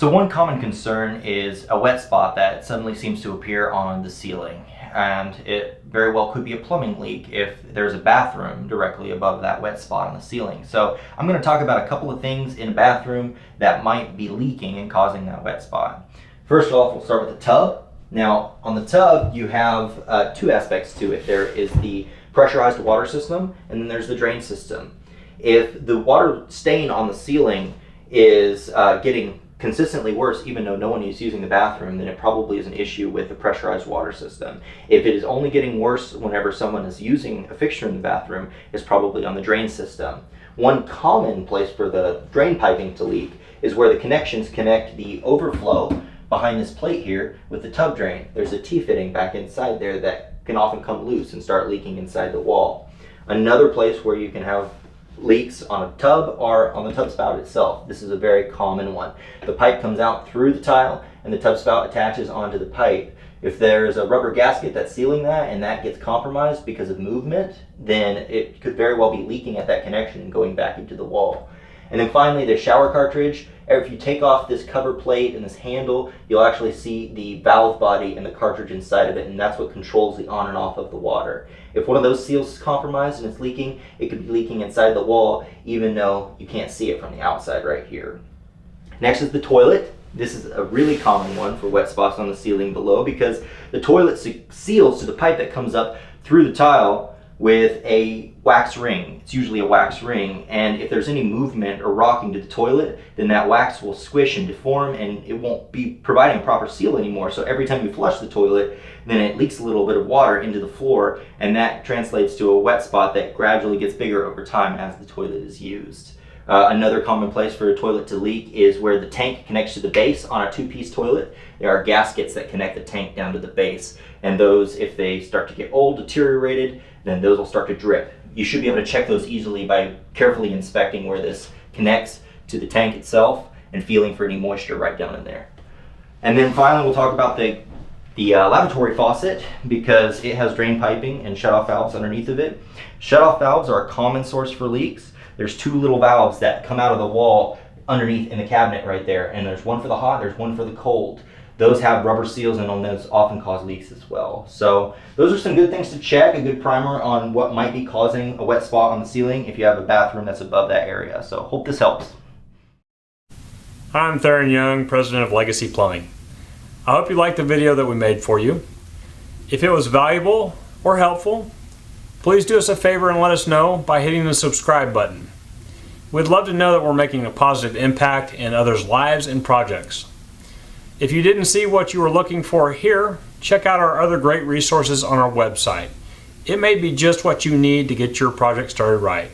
So one common concern is a wet spot that suddenly seems to appear on the ceiling, and it very well could be a plumbing leak if there's a bathroom directly above that wet spot on the ceiling. So I'm going to talk about a couple of things in a bathroom that might be leaking and causing that wet spot. First off, we'll start with the tub. Now on the tub you have two aspects to it. There is the pressurized water system and then there's the drain system. If the water stain on the ceiling is getting consistently worse, even though no one is using the bathroom, then it probably is an issue with the pressurized water system. If it is only getting worse whenever someone is using a fixture in the bathroom, it's probably on the drain system. One common place for the drain piping to leak is where the connections connect the overflow behind this plate here with the tub drain. There's a T-fitting back inside there that can often come loose and start leaking inside the wall. Another place where you can have leaks on a tub or on the tub spout itself. This is a very common one. The pipe comes out through the tile and the tub spout attaches onto the pipe. If there's a rubber gasket that's sealing that and that gets compromised because of movement, then it could very well be leaking at that connection and going back into the wall. And then finally, the shower cartridge. If you take off this cover plate and this handle, you'll actually see the valve body and the cartridge inside of it, and that's what controls the on and off of the water. If one of those seals is compromised and it's leaking, it could be leaking inside the wall, even though you can't see it from the outside right here. Next is the toilet. This is a really common one for wet spots on the ceiling below because the toilet seals to the pipe that comes up through the tile with a wax ring. It's usually a wax ring, and if there's any movement or rocking to the toilet, then that wax will squish and deform and it won't be providing a proper seal anymore. So every time you flush the toilet, then it leaks a little bit of water into the floor, and that translates to a wet spot that gradually gets bigger over time as the toilet is used. Another common place for a toilet to leak is where the tank connects to the base on a two-piece toilet. There are gaskets that connect the tank down to the base, and those, if they start to get old, deteriorated, then those will start to drip. You should be able to check those easily by carefully inspecting where this connects to the tank itself and feeling for any moisture right down in there. And then finally, we'll talk about the lavatory faucet because it has drain piping and shutoff valves underneath of it. Shutoff valves are a common source for leaks. There's two little valves that come out of the wall underneath in the cabinet right there, and there's one for the hot, there's one for the cold. Those have rubber seals and on those often cause leaks as well. So those are some good things to check, a good primer on what might be causing a wet spot on the ceiling if you have a bathroom that's above that area. So hope this helps. Hi, I'm Theron Young, president of Legacy Plumbing. I hope you liked the video that we made for you. If it was valuable or helpful, please do us a favor and let us know by hitting the subscribe button. We'd love to know that we're making a positive impact in others' lives and projects. If you didn't see what you were looking for here, check out our other great resources on our website. It may be just what you need to get your project started right.